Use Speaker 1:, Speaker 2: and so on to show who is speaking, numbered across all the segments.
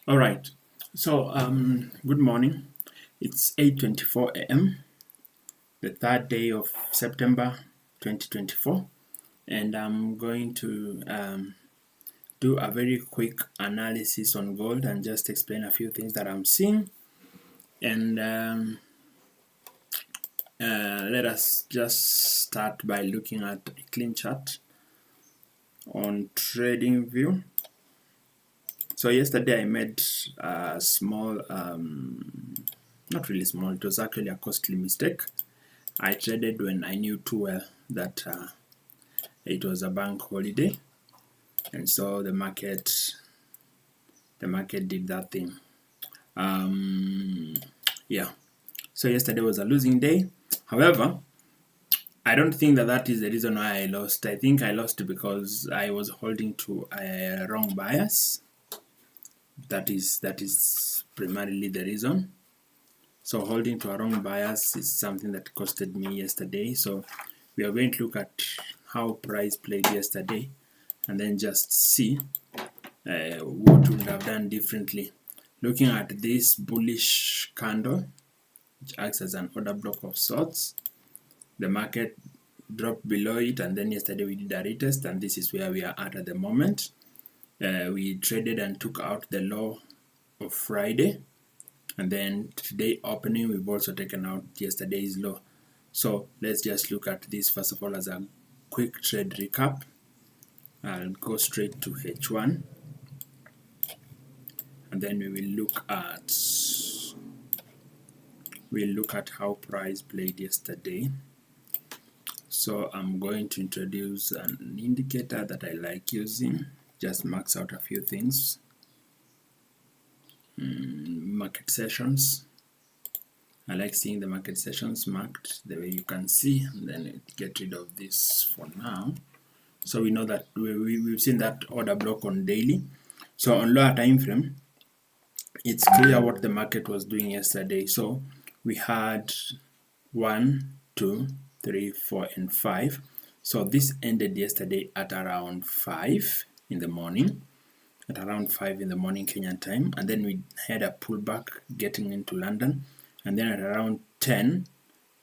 Speaker 1: All right. So, good morning. It's 8:24 a.m., the third day of September 2024, and I'm going to do a very quick analysis on gold and just explain a few things that I'm seeing. And let us just start by looking at a clean chart on TradingView. So yesterday I made a small, not really small, it was actually a costly mistake. I traded when I knew too well that it was a bank holiday, and so the market did that thing. Yeah, so yesterday was a losing day. However, I don't think that is the reason why I lost. I think I lost because I was holding to a wrong bias. That is primarily the reason. So holding to a wrong bias is something that costed me yesterday. So we are going to look at how price played yesterday and then just see what we would have done differently. Looking at this bullish candle, which acts as an order block of sorts, the market dropped below it, and then yesterday we did a retest, and this is where we are at the moment. We traded and took out the low of Friday, and then today opening we've also taken out yesterday's low. So let's just look at this first of all as a quick trade recap. I'll go straight to H1, and then we will look at how price played yesterday. So I'm going to introduce an indicator that I like using, just marks out a few things. Market sessions. I like seeing the market sessions marked the way you can see, and then get rid of this for now. So we know that we've seen that order block on daily. So on lower time frame, it's clear what the market was doing yesterday. So we had 1, 2, 3, 4, and 5. So this ended yesterday at around 5 in the morning. At around 5 in the morning Kenyan time, and then we had a pullback getting into London, and then at around 10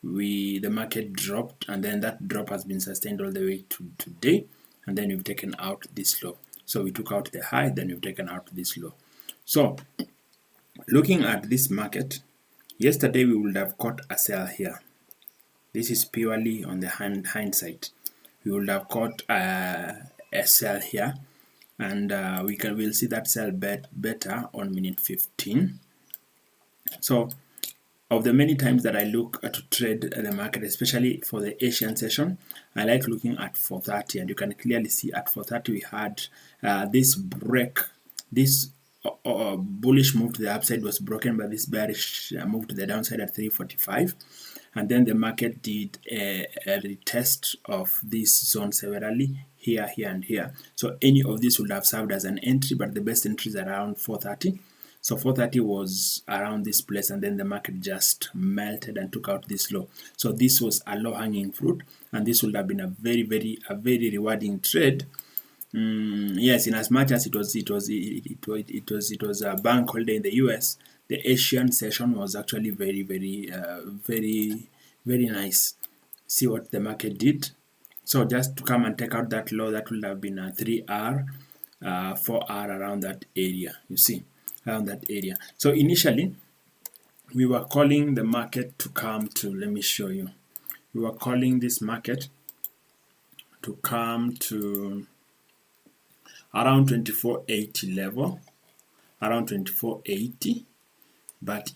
Speaker 1: the market dropped, and then that drop has been sustained all the way to today, and then we've taken out this low. So we took out the high, then we've taken out this low. So looking at this market, yesterday we would have caught a sell here. This is purely on the hindsight. We would have caught a sell here, and we'll see that sell better on minute 15. So of the many times that I look to trade the market, especially for the Asian session, I like looking at 4:30, and you can clearly see at 4:30 we had this break. This bullish move to the upside was broken by this bearish move to the downside at 3:45, and then the market did a retest of this zone severally here, and here. So any of this would have served as an entry, but the best entry is around 4:30. So 4:30 was around this place, and then the market just melted and took out this low. So this was a low-hanging fruit, and this would have been a very rewarding trade. Yes, in as much as it was a bank holiday in the US, the Asian session was actually very nice. See what the market did. So just to come and take out that low, that would have been a 3R, 4R around that area. You see, around that area. So initially, we were calling the market to come to, let me show you. We were calling this market to come to around 2480 level, around 2480, but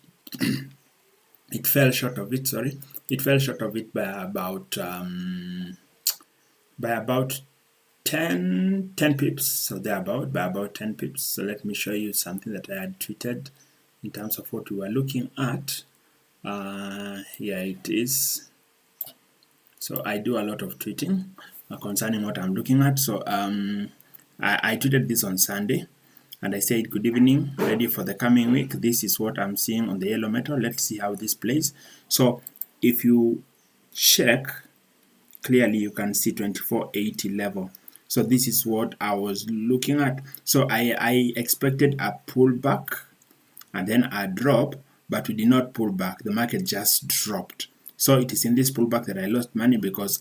Speaker 1: it fell short of it. Sorry, it fell short of it by about 10 pips. So they're by about 10 pips. So let me show you something that I had tweeted in terms of what we were looking at. Here it is. So I do a lot of tweeting concerning what I'm looking at. So I tweeted this on Sunday, and I said, good evening, ready for the coming week. This is what I'm seeing on the yellow metal. Let's see how this plays. So if you check, clearly you can see 2480 level. So this is what I was looking at. So I expected a pullback and then a drop, but we did not pull back. The market just dropped. So it is in this pullback that I lost money, because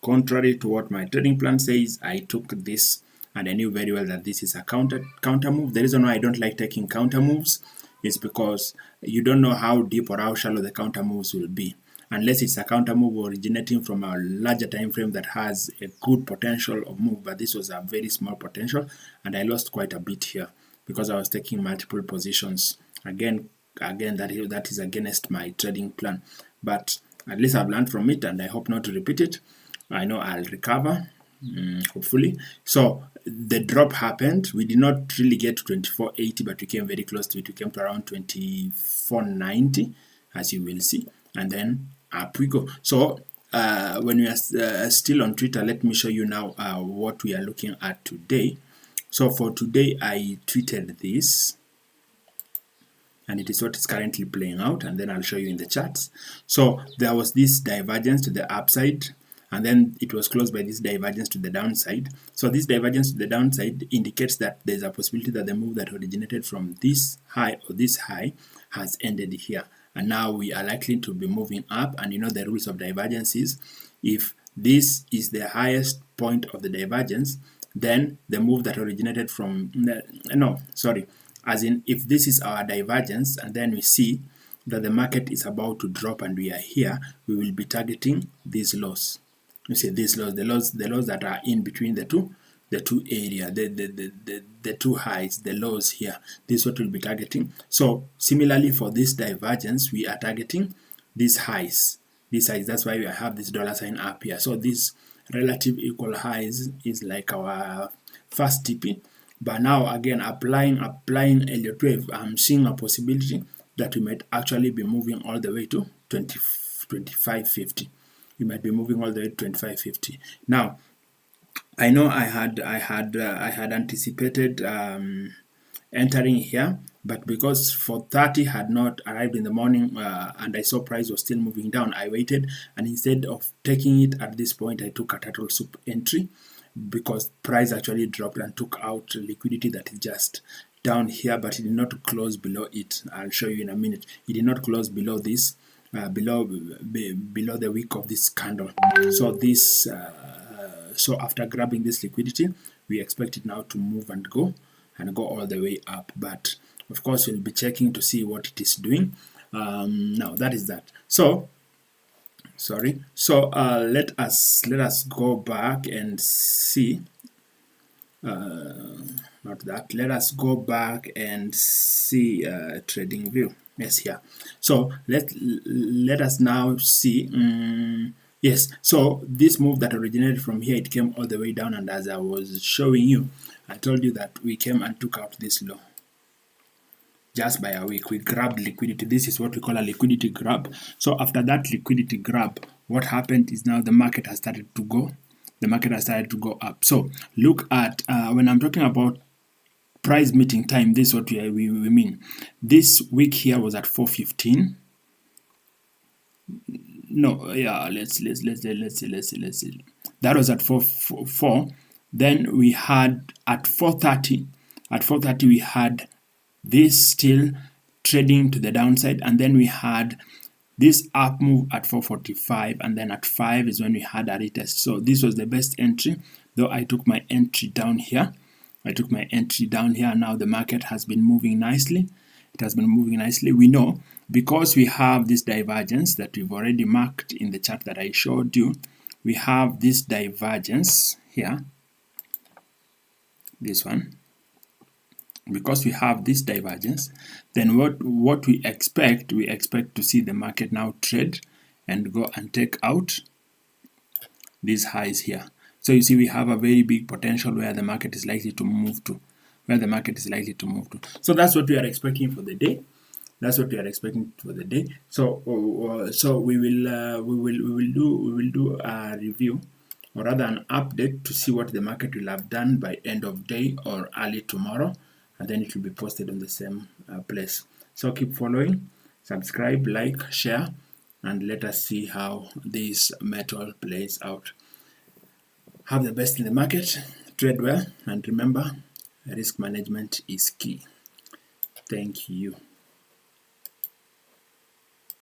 Speaker 1: contrary to what my trading plan says, I took this and I knew very well that this is a counter move. The reason why I don't like taking counter moves is because you don't know how deep or how shallow the counter moves will be, unless it's a counter move originating from a larger time frame that has a good potential of move. But this was a very small potential, and I lost quite a bit here because I was taking multiple positions. Again, that is against my trading plan, but at least I've learned from it, and I hope not to repeat it. I know I'll recover, hopefully. So the drop happened. We did not really get to 24.80, but we came very close to it. We came to around 24.90, as you will see, and then up we go. So when we are still on Twitter, let me show you now what we are looking at today. So for today, I tweeted this, and it is what is currently playing out, and then I'll show you in the charts. So there was this divergence to the upside, and then it was closed by this divergence to the downside. So this divergence to the downside indicates that there's a possibility that the move that originated from this high or this high has ended here, and now we are likely to be moving up. And you know the rules of divergence is, if this is the highest point of the divergence, then the move that originated from as in, if this is our divergence and then we see that the market is about to drop and we are here, we will be targeting these lows. You see these lows, the lows that are in between the two area, the two highs, the lows here. This is what we'll be targeting. So similarly for this divergence, we are targeting these highs. These highs, that's why we have this dollar sign up here. So this relative equal highs is like our first TP. But now again, applying Elliott wave, I'm seeing a possibility that we might actually be moving all the way to 25.50. We might be moving all the way to 25.50. Now, I know I had anticipated entering here, but because 430 had not arrived in the morning and I saw price was still moving down, I waited, and instead of taking it at this point, I took a turtle soup entry, because price actually dropped and took out liquidity that is just down here, but it did not close below it. I'll show you in a minute. It did not close below this, below the wick of this candle. So this, so after grabbing this liquidity, we expect it now to move and go all the way up. But of course, we'll be checking to see what it is doing. Now that is that. So let us go back and see. Not that. Let us go back and see trading view. Yes, here. So let us now see. Yes, so this move that originated from here, it came all the way down, and as I was showing you, I told you that we came and took out this low. Just by a week, we grabbed liquidity. This is what we call a liquidity grab. So after that liquidity grab, what happened is now the market has started to go. The market has started to go up. So look at when I'm talking about price meeting time, this is what we mean. This week here was at 4:15. No, yeah, let's see. That was at 4. Then we had at 4:30. At 4:30 we had this still trading to the downside, and then we had this up move at 4:45, and then at 5 is when we had a retest. So this was the best entry, though I took my entry down here. Now the market has been moving nicely. It has been moving nicely. We know, because we have this divergence that we've already marked in the chart that I showed you. We have this divergence here, this one. Because we have this divergence, then what we expect to see the market now trade and go and take out these highs here. So you see we have a very big potential where the market is likely to move to. So that's what we are expecting for the day. So we will do a review, or rather an update, to see what the market will have done by end of day or early tomorrow, and then it will be posted on the same place. So keep following, subscribe, like, share, and let us see how this metal plays out. Have the best in the market, trade well, and remember, risk management is key. Thank you.